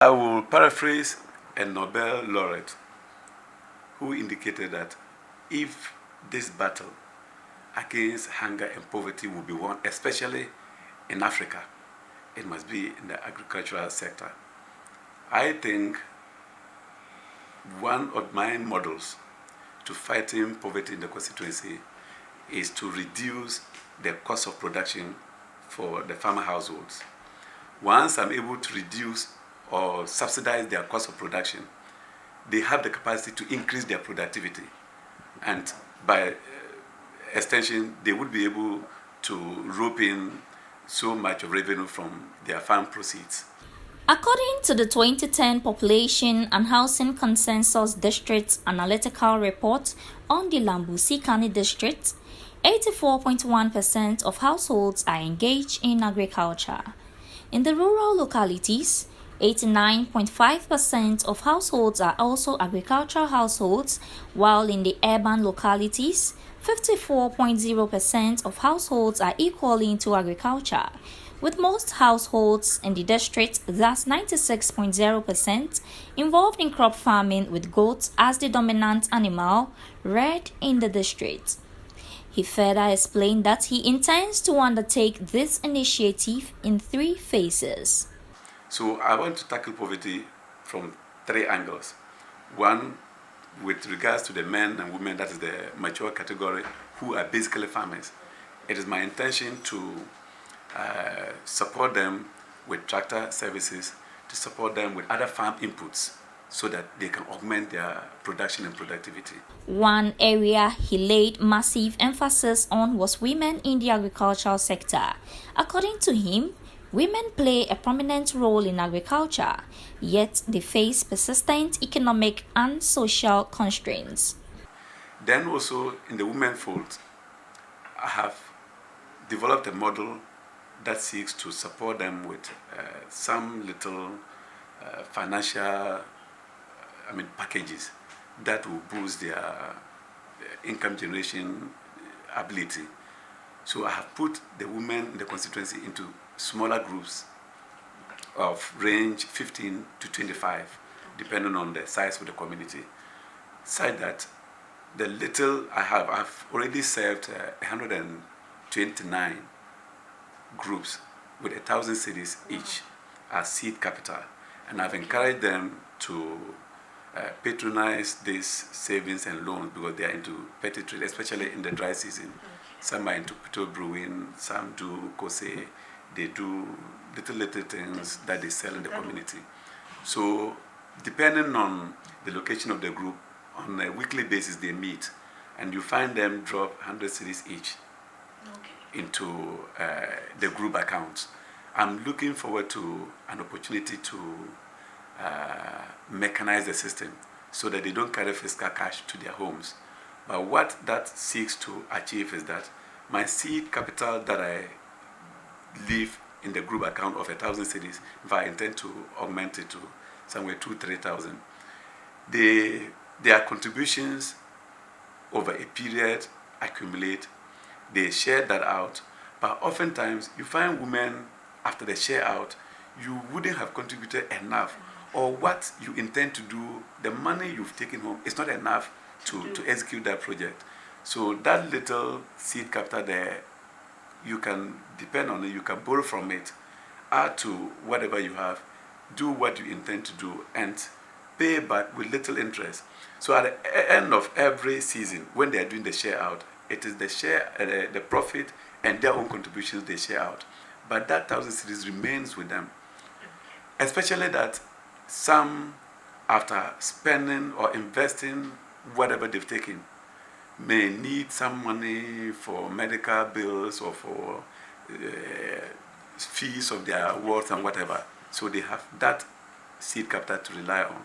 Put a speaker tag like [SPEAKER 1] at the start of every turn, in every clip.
[SPEAKER 1] I will paraphrase a Nobel laureate who indicated that if this battle against hunger and poverty will be won, especially in Africa, it must be in the agricultural sector. I think one of my models to fighting poverty in the constituency is to reduce the cost of production for the farmer households. Once I'm able to reduce or subsidize their cost of production, they have the capacity to increase their productivity. And by extension, they would be able to rope in so much of revenue from their farm proceeds.
[SPEAKER 2] According to the 2010 Population and Housing Consensus District Analytical Report on the Lambussie County District, 84.1% of households are engaged in agriculture. In the rural localities, 89.5% of households are also agricultural households, while in the urban localities, 54.0% of households are equally into agriculture, with most households in the district, thus 96.0%, involved in crop farming with goats as the dominant animal reared in the district. He further explained that he intends to undertake this initiative in 3 phases.
[SPEAKER 1] So I want to tackle poverty from 3 angles. One, with regards to the men and women, that is the mature category, who are basically farmers. It is my intention to support them with tractor services, to support them with other farm inputs so that they can augment their production and productivity.
[SPEAKER 2] One area he laid massive emphasis on was women in the agricultural sector. According to him, women play a prominent role in agriculture, yet they face persistent economic and social constraints.
[SPEAKER 1] Then also in the women fold, I have developed a model that seeks to support them with some little financial packages that will boost their income generation ability. So I have put the women in the constituency into smaller groups of range 15 to 25, depending on the size of the community. Such that the little I've already served 129 groups with 1,000 cedis each as seed capital, and I've encouraged them to patronize these savings and loans because they are into petty trade, especially in the dry season. Some are into petrol brewing, some do kose, they do little things that they sell in the community. So depending on the location of the group, on a weekly basis they meet, and you find them drop 100 cedis each into the group accounts. I'm looking forward to an opportunity to mechanize the system so that they don't carry fiscal cash to their homes. But what that seeks to achieve is that my seed capital that I leave in the group account of 1,000 cedis, if I intend to augment it to somewhere 2,000-3,000, their contributions over a period accumulate. They share that out, but oftentimes you find women after they share out, you wouldn't have contributed enough, or what you intend to do, the money you've taken home is not enough to execute that project. So that little seed capital there, you can depend on it, you can borrow from it, add to whatever you have, do what you intend to do, and pay back with little interest. So at the end of every season, when they are doing the share out, it is the share, the profit, and their own contributions they share out. But that 1,000 cedis remains with them. Especially that some, after spending or investing whatever they've taken, may need some money for medical bills or for fees of their wards and whatever. So they have that seed capital to rely on.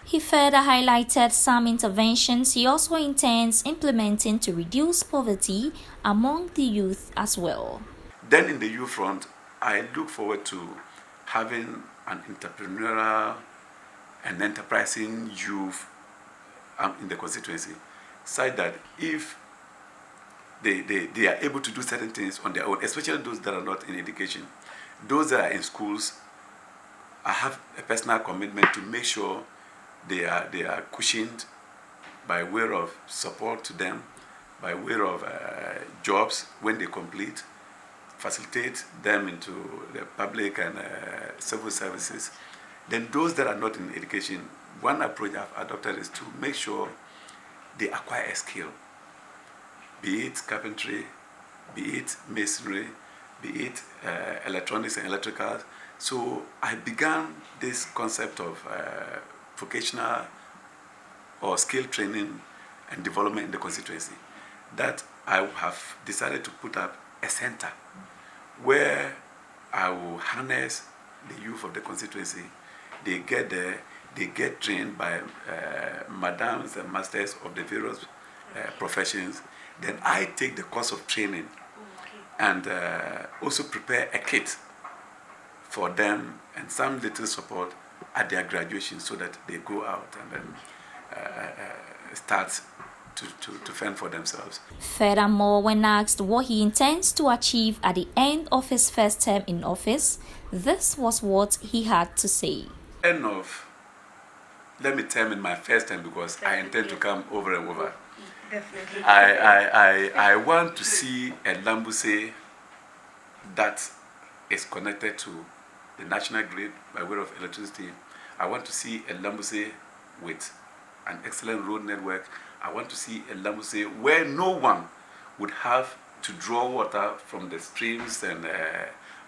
[SPEAKER 2] He further highlighted some interventions he also intends implementing to reduce poverty among the youth as well.
[SPEAKER 1] Then in the youth front, I look forward to having an entrepreneurial and enterprising youth in the constituency, such that if they are able to do certain things on their own, especially those that are not in education, those that are in schools, I have a personal commitment to make sure they are cushioned by way of support to them, by way of jobs when they complete, facilitate them into the public and civil services. Then those that are not in education, one approach I've adopted is to make sure they acquire a skill, be it carpentry, be it masonry, be it electronics and electricals. So I began this concept of vocational or skill training and development in the constituency, that I have decided to put up a center where I will harness the youth of the constituency. They get there, they get trained by madams and masters of the various professions. Then I take the course of training and also prepare a kit for them and some little support at their graduation so that they go out and then start to fend for themselves.
[SPEAKER 2] Furthermore, when asked what he intends to achieve at the end of his first term in office, this was what he had to say.
[SPEAKER 1] Let me term in my first term because I intend to come over and over.
[SPEAKER 3] Definitely.
[SPEAKER 1] I want to see a Lambussie that is connected to the national grid by way of electricity. I want to see a Lambussie with an excellent road network. I want to see a Lambussie where no one would have to draw water from the streams and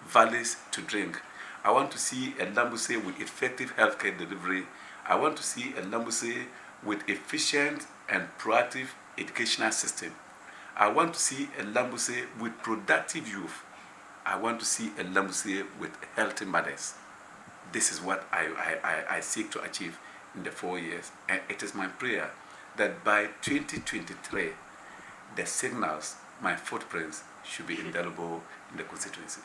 [SPEAKER 1] valleys to drink. I want to see a Lambussie with effective healthcare delivery. I want to see a Lambussie with efficient and proactive educational system. I want to see a Lambussie with productive youth. I want to see a Lambussie with healthy mothers. This is what I seek to achieve in the 4 years. And it is my prayer that by 2023, the signals, my footprints, should be indelible in the constituency.